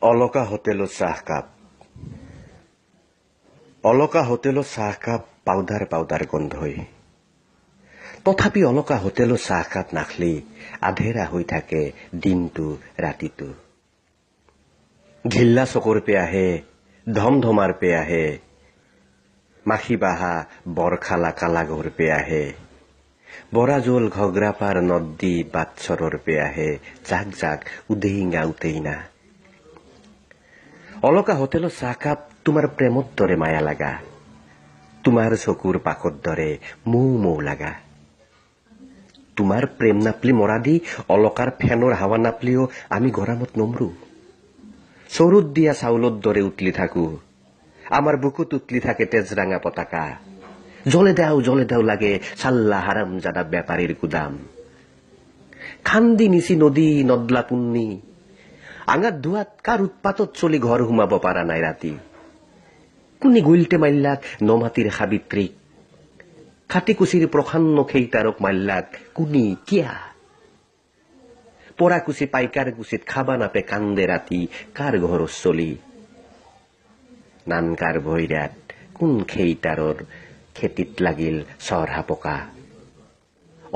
অলকা হোটেলত চাহকাপ। অলকা হোটেলত চাহকাপ পাউডাৰ পাউডাৰ গন্ধই। তথাপি অলকা হোটেলত চাহকাপ নাখলি আধেৰা হৈ থাকে দিনটো ৰাতিটো। ঘিল্লা চকুৰ পে আহে, ধমধমাৰ পে আহে, মাখি বাহা বৰখালা কালাঘৰ পে আহে, বৰা জোল ঘগ্ৰাপাৰ নদী বাটচৰৰ পে আহে, জাক জাক উদেইঙা উতেইনা। অলকা হোটেলত চাহকাপ তোমাৰ প্ৰেমত দৰে মায়া লাগা, তোমাৰ চকুৰ পাকত দৰে মৌ মৌ লাগা। তোমাৰ প্ৰেম নাপলি মৰা দি অলকাৰ ফেনৰ হাৱা নাপলিও আমি গৰমত নমৰো। চৰুত দিয়া চাউলত দৰে উতলি থাকো, আমাৰ বুকুত উতলি থাকে তেজৰাঙা পতাকা। জলে দেও লাগে চাল্লা হাৰাম জাদা বেপাৰীৰ গুদাম। খান্দি নিচি নদী নদলা পুন্নি, আঙাত ধোৱাত কাৰ উৎপাতত চলি ঘৰ সোমাব পাৰা নাই ৰাতি। কোনি গুলটে মাল্লাক নমাতিৰ সাবিত্ৰীক, খাটিকুচিৰ প্ৰসন্ন খেইতাৰক মাল্লাক কুনি কিয়া। পৰাকুচি পাইকাৰ কুচিত খাবা নাপে কান্দে ৰাতি কাৰ ঘৰৰ চলি। নানকাৰ ভৈৰাত কোন খেইতাৰৰ খেতিত লাগিল চৰহা পকা।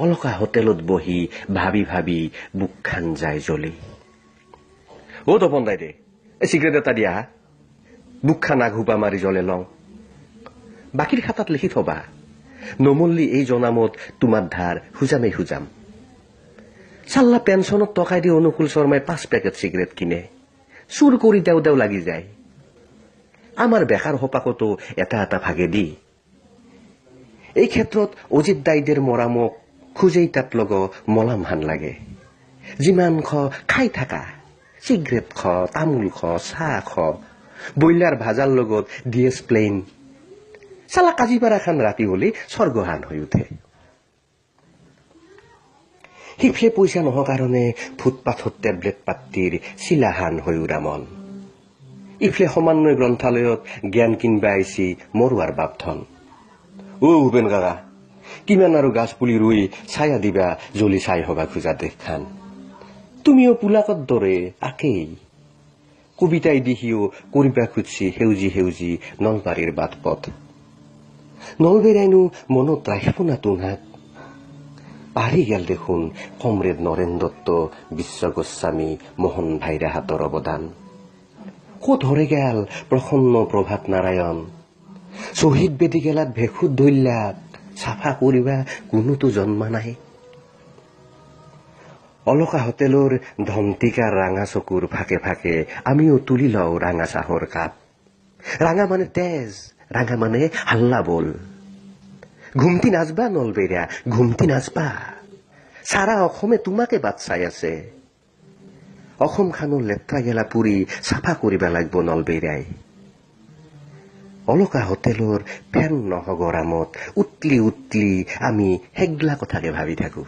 অলকা হোটেলত বহি ভাবি ভাবি বুকখান যায় জ্বলি। অ তপন দাই দে, চিগাৰেট এটা দিয়া, বুকখান আঘোপা মাৰি জ্বলে লওঁ। বাকীৰ খাতাত লিখি থবা, নমল্লি এই জনামত তোমাৰ ধাৰ খুজামেই খুজাম। চাল্লা পেঞ্চনত টকাই দি অনুকূল শৰ্মাই 5 পেকেট চিগাৰেট কিনে, চুৰ কৰি দেও দেও লাগি যায়। আমাৰ বেকাৰ সোপাকতো এটা এটা ভাগে দি। এই ক্ষেত্ৰত অজিত দাইদেৰ মৰামক খোজেই তাত লগ মলাম হান লাগে। যিমান খ খাই থাকা, চিগাৰেট খ, তামোল খ, চাহ খ, বইলাৰ ভাজাৰ লগত ডিএছ প্লেইন। চালা কাজিপাৰা খান ৰাতি হলি স্বৰ্গহান হৈ উঠে। সিফলে পইচা নহ কাৰণে ফুটপাথত টেবলেট পাত্তিৰ চিলাহান হৈ উৰা মন। ইফলে সমান্বয় গ্ৰন্থালয়ত জ্ঞান কিনবা আইছি মৰুৱাৰ বাপধন। অ ভূপেন কাকা, কিমান আৰু গাছ পুলি ৰুই ছায়া দিবা জ্বলি ছাই হবা খোজা দেশ খান। তুমিও পুলাকত দৰে আকেই। কবিতাই দিহিও কৰিবা খুজছি সেউজি সেউজি নলবাৰীৰ বাট পথ। নলবেৰাইনো মনত ৰাখিব না তোনাক। পাহৰি গেল দেখোন কমৰেড নৰেন দত্ত, বিশ্ব গোস্বামী, মোহন ভাইৰা হাতৰ অৱদান। কত হৰে গেল প্ৰসন্ন প্ৰভাত নাৰায়ণ। শ্বহীদ বেদী গেলাত ভেষুত ধৰিলাক, চাফা কৰিবা কোনোতো জন্মা নাই। অলকা হোটেলৰ ধমটিকাৰ ৰাঙা চকুৰ ফাকে ফাকে আমিও তুলি লওঁ ৰাঙা চাহৰ কাপ। ৰাঙা মানে তেজ, ৰাঙা মানে হাল্লা বল। ঘুমটি নাচবা নলবেৰা, ঘুমটি নাচবা। সাৰা অসমে তোমাকে বাট চাই আছে। অসম খানৰ লেত্ৰা গেলা পুৰি চাফা কৰিবা লাগব নলবেৰাই। অলকা হোটেলৰ ফেন নহ গৰামত উতলি উতলি আমি হেগলা কথাকে ভাবি থাকো।